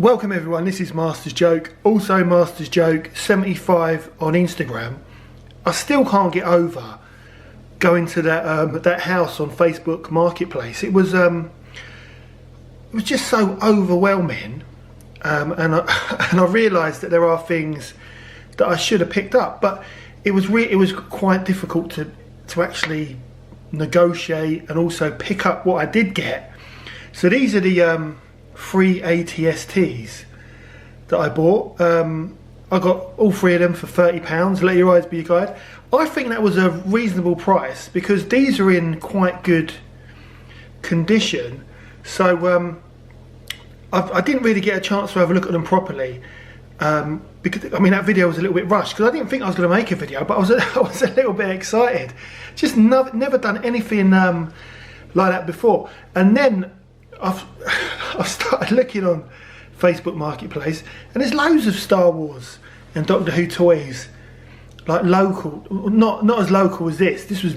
Welcome everyone, this is Masters Joke, also Masters Joke 75 on Instagram. I still can't get over going to that house on Facebook Marketplace. It was just so overwhelming, and I realised that there are things that I should have picked up, but it was quite difficult to actually negotiate and also pick up what I did get. So these are the free ATSTs that I bought. I got all three of them for £30. Let your eyes be your guide. I think that was a reasonable price because these are in quite good condition. So I didn't really get a chance to have a look at them properly, because I mean that video was a little bit rushed because I didn't think I was going to make a video, but I was a little bit excited. Just never done anything like that before, and then I've started looking on Facebook Marketplace, and there's loads of Star Wars and Doctor Who toys, like local, not as local as this. This was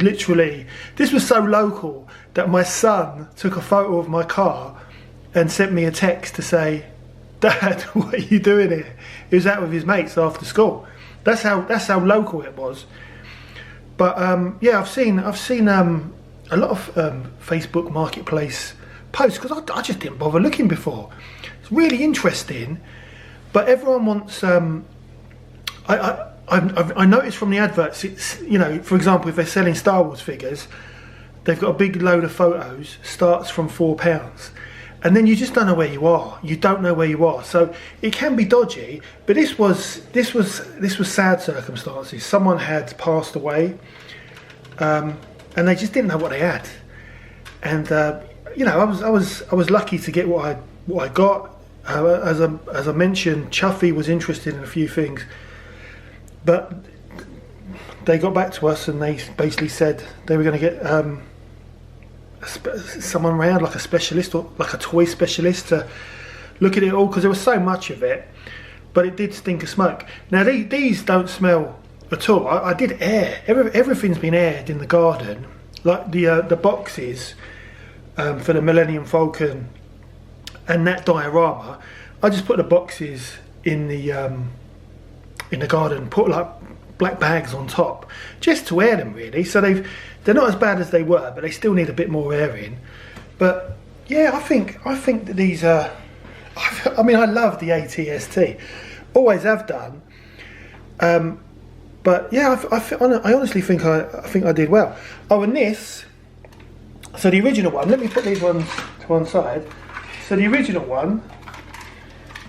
so local that my son took a photo of my car and sent me a text to say, "Dad, what are you doing here?" He was out with his mates after school. That's how local it was. But yeah, I've seen a lot of Facebook Marketplace posts because I just didn't bother looking before. It's really interesting, but everyone wants. I noticed from the adverts, it's, you know, for example, if they're selling Star Wars figures, they've got a big load of photos, starts from £4, and then you just don't know where you are. You don't know where you are, so it can be dodgy. But this was sad circumstances. Someone had passed away, and they just didn't know what they had, and you know, I was lucky to get what I got. As I mentioned, Chuffy was interested in a few things, but they got back to us and they basically said they were going to get someone around, like a specialist or like a toy specialist, to look at it all because there was so much of it. But it did stink of smoke. Now these don't smell at all. I did air. Everything's been aired in the garden, like the boxes. For the Millennium Falcon and that diorama, I just put the boxes in the garden, put like black bags on top, just to air them really. So they're not as bad as they were, but they still need a bit more airing. But yeah, I think that these are. I mean, I love the ATST, always have done. But yeah, I honestly think I did well. Oh, and this. So the original one, let me put these ones to one side. So the original one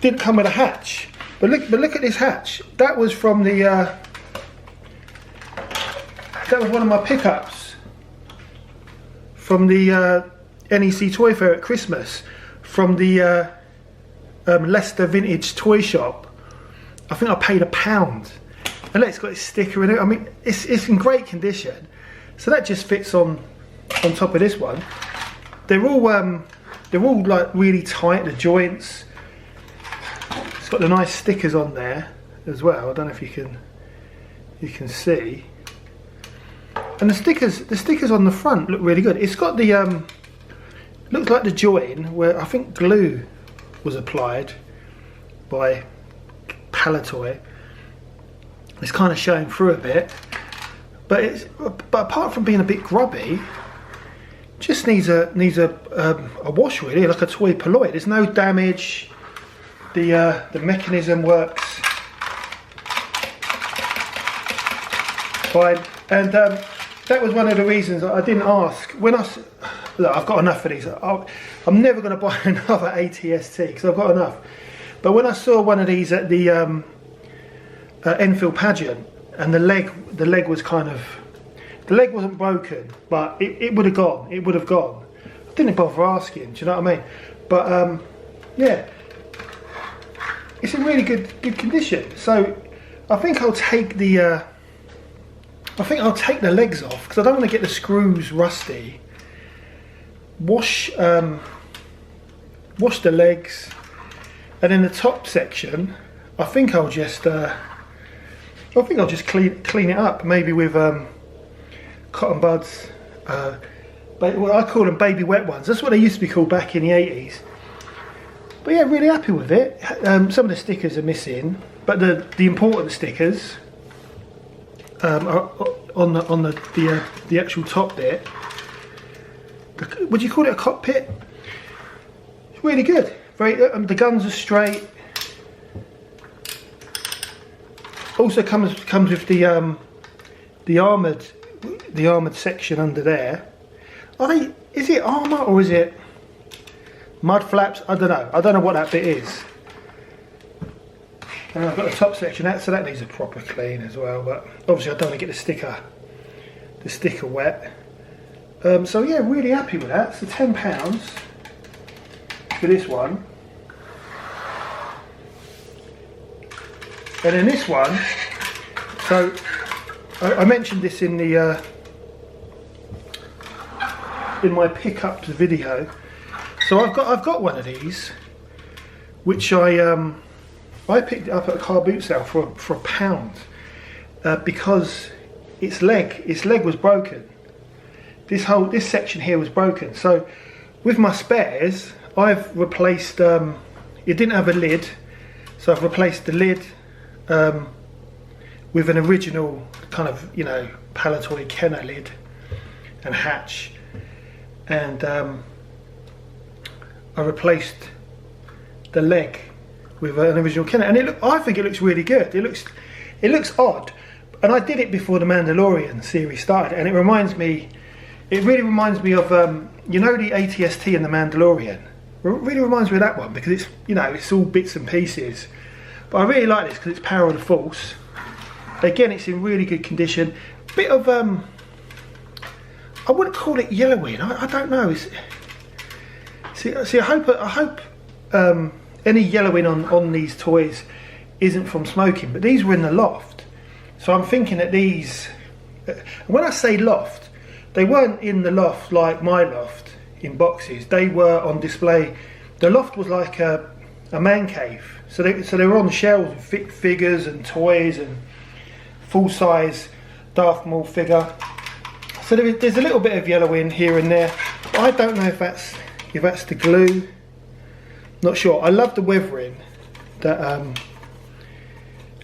didn't come with a hatch, but look at this hatch. That was from the that was one of my pickups from the NEC Toy Fair at Christmas, from the Leicester Vintage Toy Shop. I think I paid £1, and it's got its sticker in it. I mean, it's in great condition. So that just fits on top of this one. They're all like really tight, the joints. It's got the nice stickers on there as well. I don't know if you can see. And the stickers on the front look really good. It's got the looks like the join where I think glue was applied by Palitoy. It's kind of showing through a bit, but apart from being a bit grubby, just needs a wash really, like a toy Poloid. There's no damage. The mechanism works fine, and that was one of the reasons I didn't ask. Look, I've got enough of these. I'm never going to buy another ATST because I've got enough. But when I saw one of these at the Enfield pageant, and the leg was kind of. The leg wasn't broken, but it would have gone. It would have gone. I didn't bother asking. Do you know what I mean? But yeah, it's in really good condition. So I think I'll take the legs off because I don't want to get the screws rusty. Wash the legs, and then the top section. I think I'll just clean it up, maybe with cotton buds, well, I call them baby wet ones. That's what they used to be called back in the 80s. But yeah, really happy with it. Some of the stickers are missing, but the important stickers are on the actual top bit. Would you call it a cockpit? It's really good. Very. The guns are straight. Also comes with the armoured section under there. Are they? Is it armour or is it mud flaps? I don't know. I don't know what that bit is. And I've got the top section out, so that needs a proper clean as well. But obviously, I don't want to get the sticker wet. So yeah, really happy with that. So £10 for this one. And then this one. So I mentioned this in the in my pickups video. So I've got one of these, which I picked it up at a car boot sale for £1 because its leg was broken. This section here was broken. So with my spares, I've replaced. It didn't have a lid, so I've replaced the lid with an original kind of, you know, Palitoy Kenner lid and hatch, and I replaced the leg with an original Kenner, and I think it looks really good. It looks odd, and I did it before the Mandalorian series started, and it really reminds me of you know, the ATST and the Mandalorian. It really reminds me of that one because it's, you know, it's all bits and pieces. But I really like this because it's Power of the Force. Again, it's in really good condition. Bit of I wouldn't call it yellowing. I don't know. See, I hope any yellowing on these toys isn't from smoking. But these were in the loft, so I'm thinking that these. When I say loft, they weren't in the loft like my loft in boxes. They were on display. The loft was like a man cave. So they were on shelves with figures and toys and full-size Darth Maul figure. So there's a little bit of yellowing here and there. I don't know if that's the glue. Not sure. I love the weathering that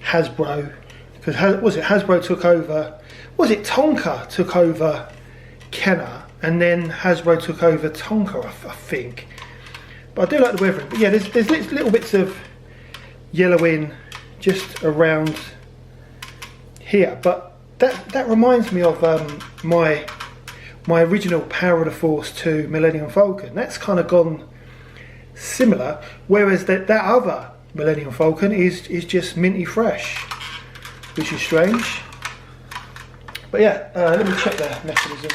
Hasbro, because Hasbro took over. Was it Tonka took over Kenner, and then Hasbro took over Tonka, I think. But I do like the weathering. But yeah, there's little bits of yellowing just around here, but that reminds me of my original Power of the Force 2 Millennium Falcon. That's kind of gone similar, whereas that other Millennium Falcon is just minty fresh, which is strange. But yeah, let me check the mechanism.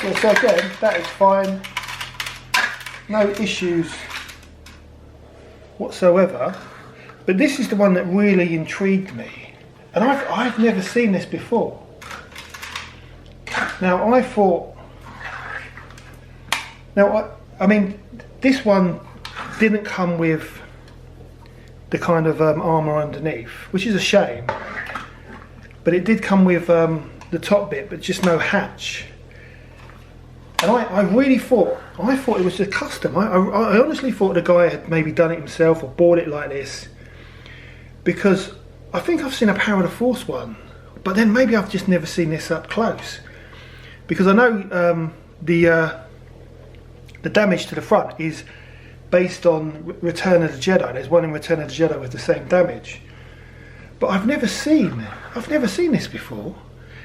Yeah, so again, that is fine, no issues whatsoever. But this is the one that really intrigued me, and I've never seen this before. Now I mean, this one didn't come with the kind of armour underneath, which is a shame. But it did come with the top bit, but just no hatch. And I really thought it was a custom. I honestly thought the guy had maybe done it himself or bought it like this, because I think I've seen a Power of the Force one, but then maybe I've just never seen this up close, because I know the damage to the front is based on Return of the Jedi. There's one in Return of the Jedi with the same damage, but I've never seen this before.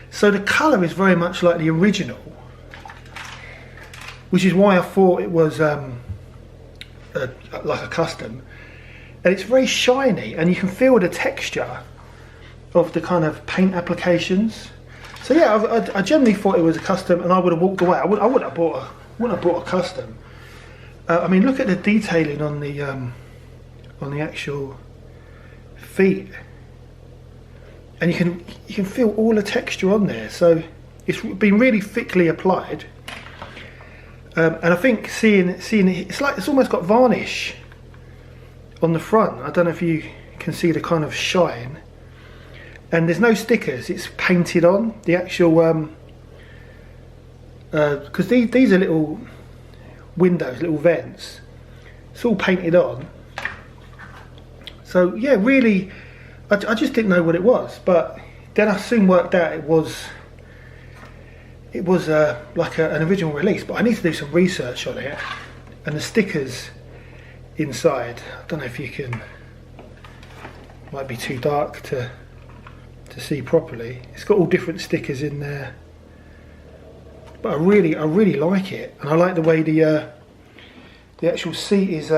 So the colour is very much like the original, which is why I thought it was like a custom. And it's very shiny, and you can feel the texture of the kind of paint applications. So yeah, I generally thought it was a custom, and I would have walked away. I wouldn't have bought a custom. I mean, look at the detailing on the actual feet, and you can feel all the texture on there. So it's been really thickly applied. And I think seeing it, it's almost got varnish on the front. I don't know if you can see the kind of shine. And there's no stickers. It's painted on the actual. Because these are little. windows, little vents. It's all painted on. So yeah, really, I just didn't know what it was, but then I soon worked out it was like an original release. But I need to do some research on it, and the stickers inside, I don't know if you can, might be too dark to see properly. It's got all different stickers in there, but I really like it, and I like the way the actual seat is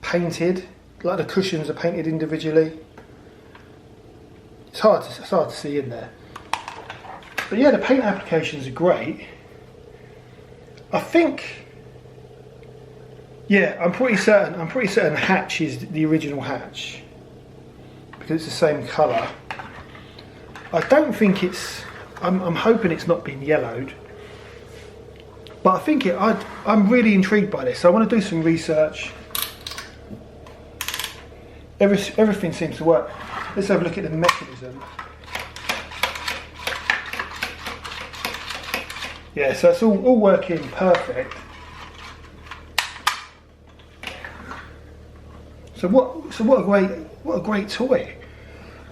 painted, like the cushions are painted individually. It's hard to see in there, but yeah, the paint applications are great. I think, yeah, I'm pretty certain Hatch is the original Hatch because it's the same colour. I don't think it's, I'm hoping it's not been yellowed, but I think I'm really intrigued by this, so I want to do some research. Everything seems to work. Let's have a look at the mechanism. Yeah, so it's all working perfect. So what a great toy.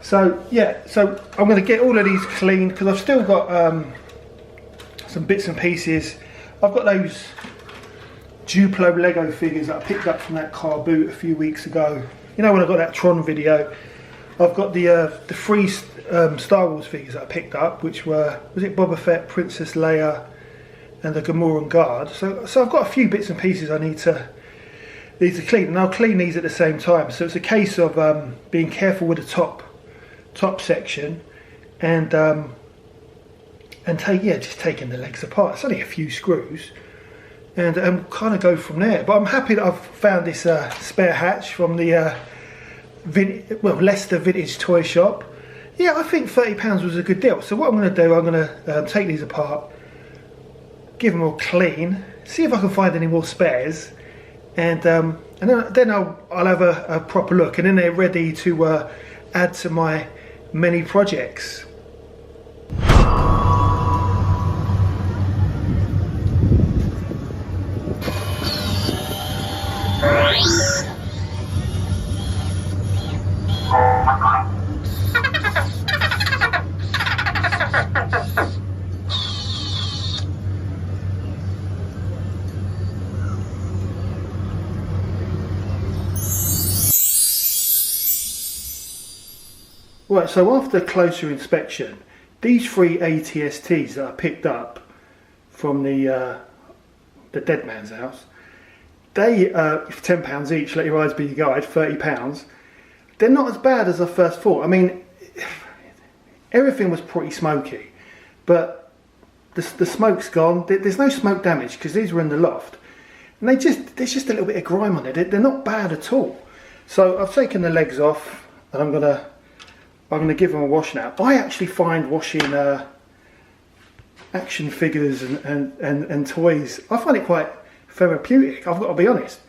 So yeah, so I'm going to get all of these cleaned because I've still got some bits and pieces. I've got those Duplo Lego figures that I picked up from that car boot a few weeks ago. You know, when I got that Tron video. I've got the three Star Wars figures that I picked up, which was it Boba Fett, Princess Leia, and the Gamorrean Guard. So I've got a few bits and pieces I need to clean, and I'll clean these at the same time. So it's a case of being careful with the top section, and just taking the legs apart. It's only a few screws, and kind of go from there. But I'm happy that I've found this spare Hatch from the Leicester Vintage Toy Shop. Yeah, I think £30 was a good deal. So what I'm going to do, I'm going to take these apart, give them all clean, see if I can find any more spares, and then I'll have a proper look, and then they're ready to add to my many projects. Right, so after closer inspection, these three ATSTs that I picked up from the dead man's house, they, for £10 each, let your eyes be your guide, £30, they're not as bad as I first thought. I mean, everything was pretty smoky, but the smoke's gone. There's no smoke damage because these were in the loft, and there's just a little bit of grime on it. They're not bad at all. So I've taken the legs off, and I'm gonna give them a wash now. I actually find washing action figures and toys, I find it quite therapeutic. I've got to be honest.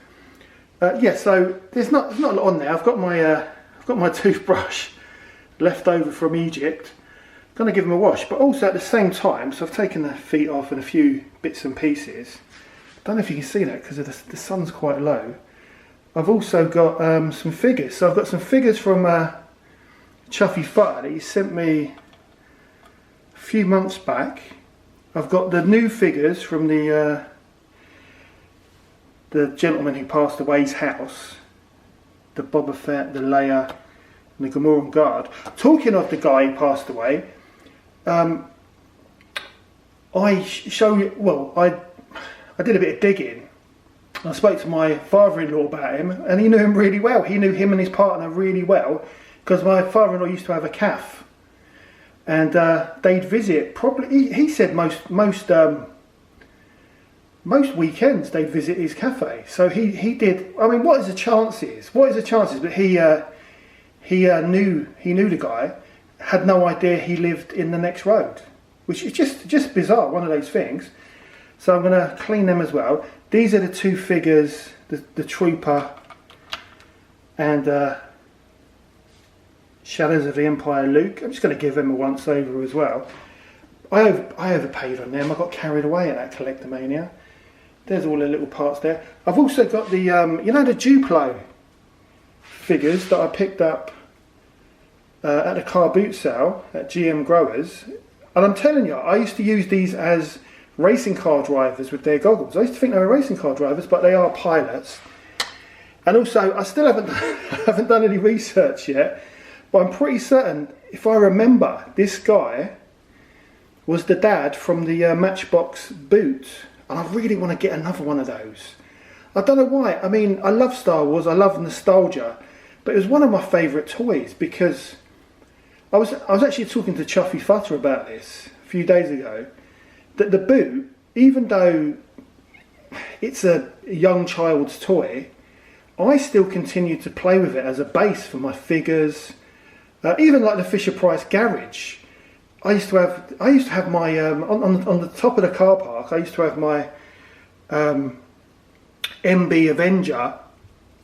Yeah, so there's not a lot on there. I've got my toothbrush left over from Egypt. I'm gonna give them a wash, but also at the same time, so I've taken the feet off and a few bits and pieces. Don't know if you can see that because the sun's quite low. I've also got some figures. So I've got some figures from Chuffy Futter that he sent me a few months back. I've got the new figures from the gentleman who passed away's house, the Boba Fett, the Leia, and the Gamorrean Guard. Talking of the guy who passed away, I did a bit of digging. I spoke to my father-in-law about him, and he knew him really well. He knew him and his partner really well, because my father-in-law used to have a cafe, and they'd visit. Probably, he said most weekends they'd visit his cafe. So he did. I mean, what is the chances? But he knew the guy, had no idea he lived in the next road, which is just bizarre. One of those things. So I'm going to clean them as well. These are the two figures, the Trooper and Shadows of the Empire Luke. I'm just going to give them a once over as well. I overpaid on them. I got carried away at that Collectomania. There's all the little parts there. I've also got the, you know, the Duplo figures that I picked up at the car boot sale at GM Growers. And I'm telling you, I used to use these as racing car drivers with their goggles. I used to think they were racing car drivers, but they are pilots. And also, I still haven't done any research yet, but I'm pretty certain, if I remember, this guy was the dad from the Matchbox boot. And I really want to get another one of those. I don't know why. I mean, I love Star Wars, I love nostalgia, but it was one of my favourite toys because I was actually talking to Chuffy Futter about this a few days ago, that the boot, even though it's a young child's toy, I still continue to play with it as a base for my figures, even like the Fisher-Price garage. I used to have my on the top of the car park. I used to have my MB Avenger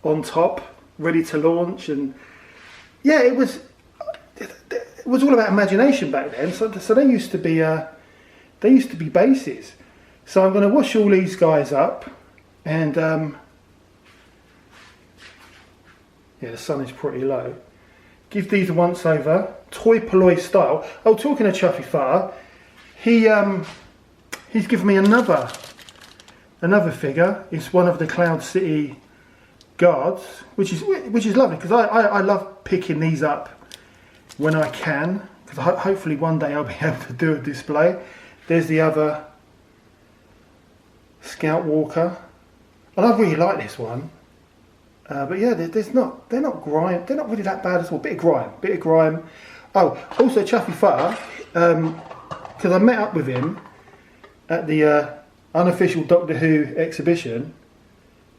on top, ready to launch, and yeah, it was all about imagination back then. So they used to be bases. So I'm going to wash all these guys up, and yeah, the sun is pretty low. Give these a once over, toy polloi style. Oh, talking of Chuffy Futter, he's given me another figure. It's one of the Cloud City guards, which is lovely because I love picking these up when I can, because hopefully one day I'll be able to do a display. There's the other Scout Walker, and I really like this one. But yeah, they're not grime. They're not really that bad at all. Bit of grime. Oh, also Chuffy Futter, because I met up with him at the unofficial Doctor Who exhibition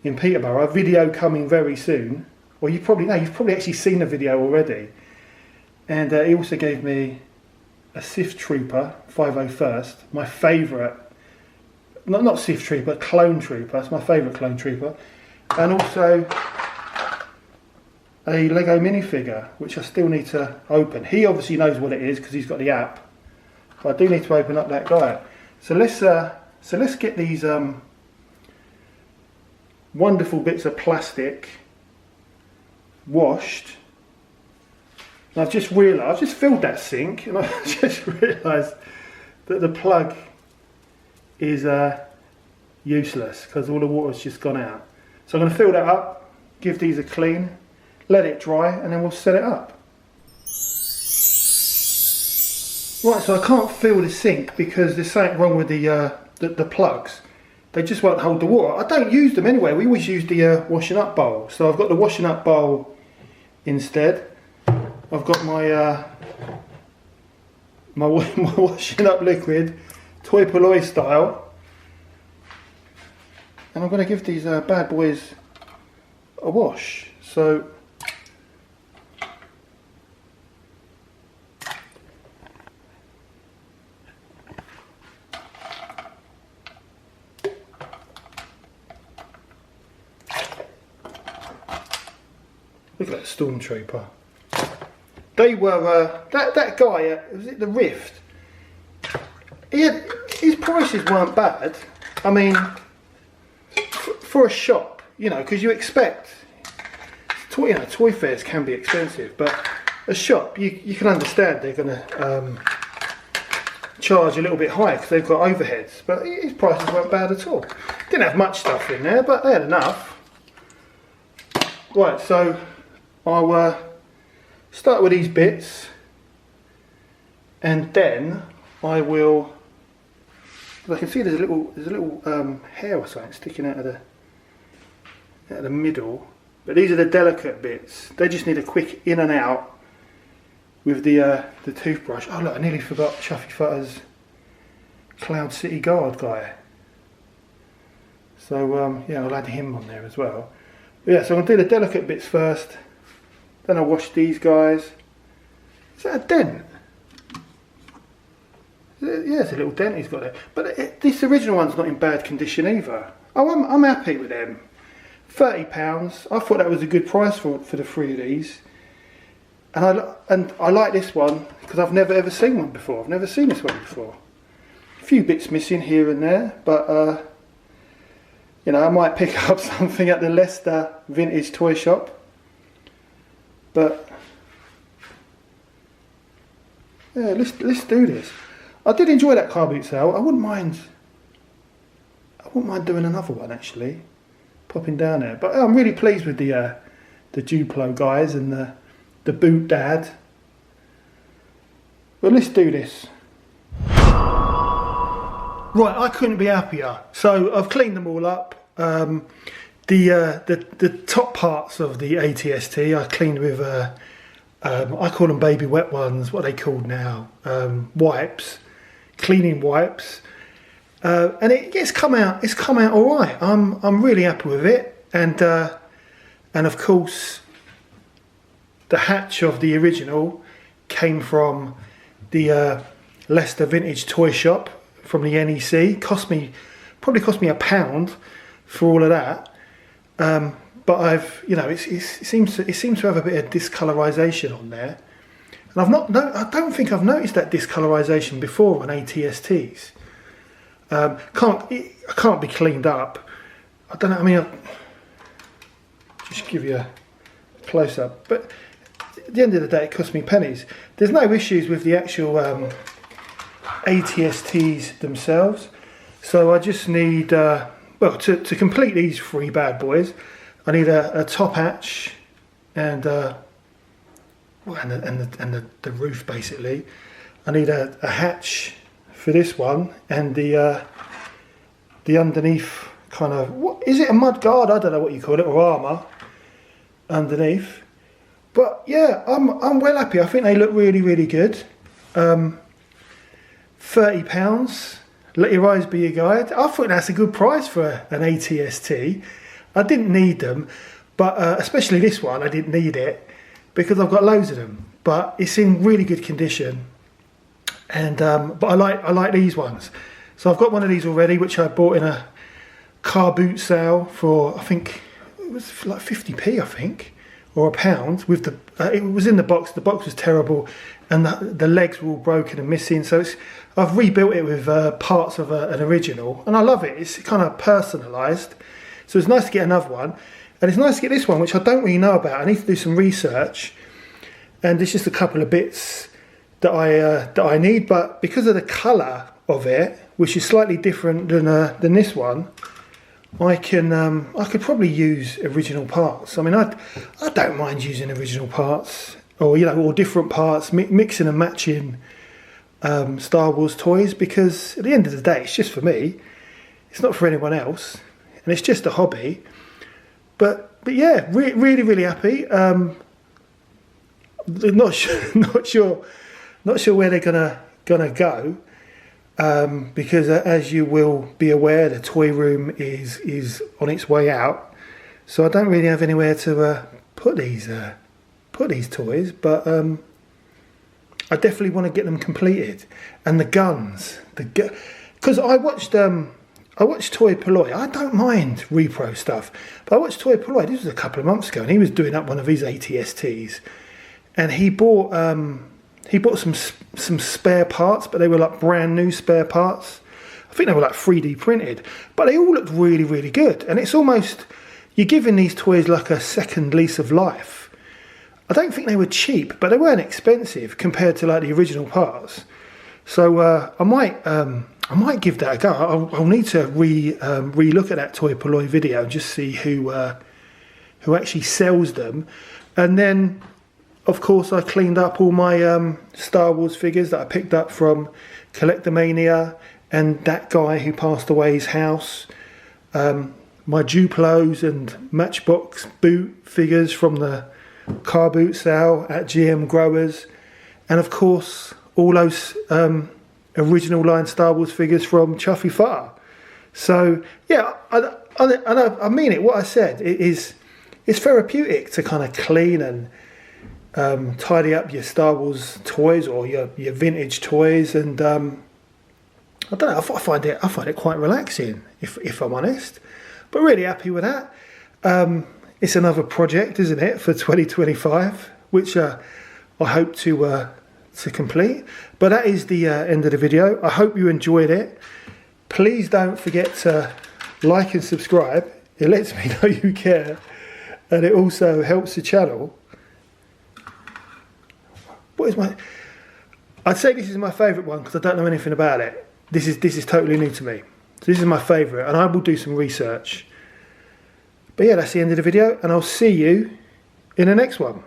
in Peterborough. A video coming very soon. Well, you've probably actually seen the video already. And he also gave me a Sith Trooper 501st, my favourite. Not Sith Trooper, Clone Trooper. It's my favourite Clone Trooper. And also a Lego minifigure, which I still need to open. He obviously knows what it is because he's got the app, but I do need to open up that guy. So let's get these wonderful bits of plastic washed. And I've just filled that sink, and I just realised that the plug is useless because all the water's just gone out. So I'm going to fill that up, give these a clean, let it dry, and then we'll set it up. Right, so I can't fill the sink because there's something wrong with the plugs. They just won't hold the water. I don't use them anyway. We always use the washing up bowl. So I've got the washing up bowl instead. I've got my my washing up liquid, toy polloi style. And I'm going to give these bad boys a wash. So look at that Stormtrooper. They were that guy. Was it the Rift? His prices weren't bad. I mean, for a shop, you know, because you expect toy fairs can be expensive, but a shop you can understand they're going to charge a little bit higher because they've got overheads. But his prices weren't bad at all. Didn't have much stuff in there, but they had enough. Right, so I'll start with these bits, and then I will. I can see there's a little hair or something sticking out of the middle, but these are the delicate bits. They just need a quick in and out with the toothbrush. Oh look, I nearly forgot Chuffy Futter's Cloud City Guard guy. So yeah, I'll add him on there as well. But yeah, so I'm going to do the delicate bits first, then I'll wash these guys. Is that a dent? Yeah, it's a little dent he's got there. But this original one's not in bad condition either. Oh, I'm happy with them. £30. I thought that was a good price for the three of these. And I like this one because I've never ever seen one before. I've never seen this one before. A few bits missing here and there, but you know, I might pick up something at the Leicester Vintage Toy Shop. But yeah, let's do this. I did enjoy that car boot sale. I wouldn't mind doing another one actually, popping down there. But I'm really pleased with the Duplo guys and the boot dad. Well, let's do this. Right, I couldn't be happier. So I've cleaned them all up. The top parts of the ATST I cleaned with I call them baby wet ones. What are they called now? Wipes, cleaning wipes. And it's come out. It's come out all right. I'm really happy with it. And of course, the hatch of the original came from the Leicester Vintage Toy Shop from the NEC. Probably cost me £1 for all of that. But I've, you know, it seems to have a bit of discolorization on there, and I don't think I've noticed that discolorization before on ATSTs. It can't be cleaned up. I don't know. I mean, I'll just give you a close up. But at the end of the day, it cost me pennies. There's no issues with the actual ATSTs themselves. So I just need, well, to complete these three bad boys, I need a top hatch and the roof basically. I need a hatch for this one and the underneath kind of, what is it, a mud guard? I don't know what you call it, or armour underneath. But yeah, I'm well happy. I think they look really, really good. £30. Let your eyes be your guide. I thought that's a good price for an ATST. I didn't need them, but especially this one, I didn't need it because I've got loads of them. But it's in really good condition, and but I like these ones. So I've got one of these already, which I bought in a car boot sale for, I think it was like 50p, I think, or £1. With the it was in the box. The box was terrible, and the legs were all broken and missing. So I've rebuilt it with parts of an original, and I love it. It's kind of personalised, so it's nice to get another one, and it's nice to get this one, which I don't really know about. I need to do some research, and there's just a couple of bits that I need. But because of the colour of it, which is slightly different than this one, I could probably use original parts. I mean, I don't mind using original parts, or you know, or different parts, mixing and matching Star Wars toys, because at the end of the day, it's just for me. It's not for anyone else, and it's just a hobby. But yeah, really, really happy. Not sure where they're gonna go. Because as you will be aware, the toy room is on its way out, so I don't really have anywhere to put these toys. But I definitely want to get them completed. And the guns, because I watched Toy Polloi. I don't mind repro stuff, but I watched Toy Polloi. This was a couple of months ago, and he was doing up one of his ATSTs, and he bought some spare parts, but they were like brand new spare parts. I think they were like 3D printed, but they all looked really, really good. And it's almost, you're giving these toys like a second lease of life. I don't think they were cheap, but they weren't expensive compared to like the original parts. So I might give that a go. I'll need to re-look at that Toy Polloi video and just see who actually sells them. And then, of course, I cleaned up all my Star Wars figures that I picked up from Collectomania and that guy who passed away's house. My Duplos and Matchbox boot figures from the car boot sale at GM Growers. And of course, all those original line Star Wars figures from Chuffy Far. So, yeah, I mean it. What I said, it's therapeutic to kind of clean and tidy up your Star Wars toys or your vintage toys, and I don't know. I find it quite relaxing, if I'm honest. But really happy with that. It's another project, isn't it, for 2025, which I hope to complete. But that is the end of the video. I hope you enjoyed it. Please don't forget to like and subscribe. It lets me know you care, and it also helps the channel. What is my... I'd say this is my favourite one because I don't know anything about it. This is totally new to me. So this is my favourite, and I will do some research. But yeah, that's the end of the video, and I'll see you in the next one.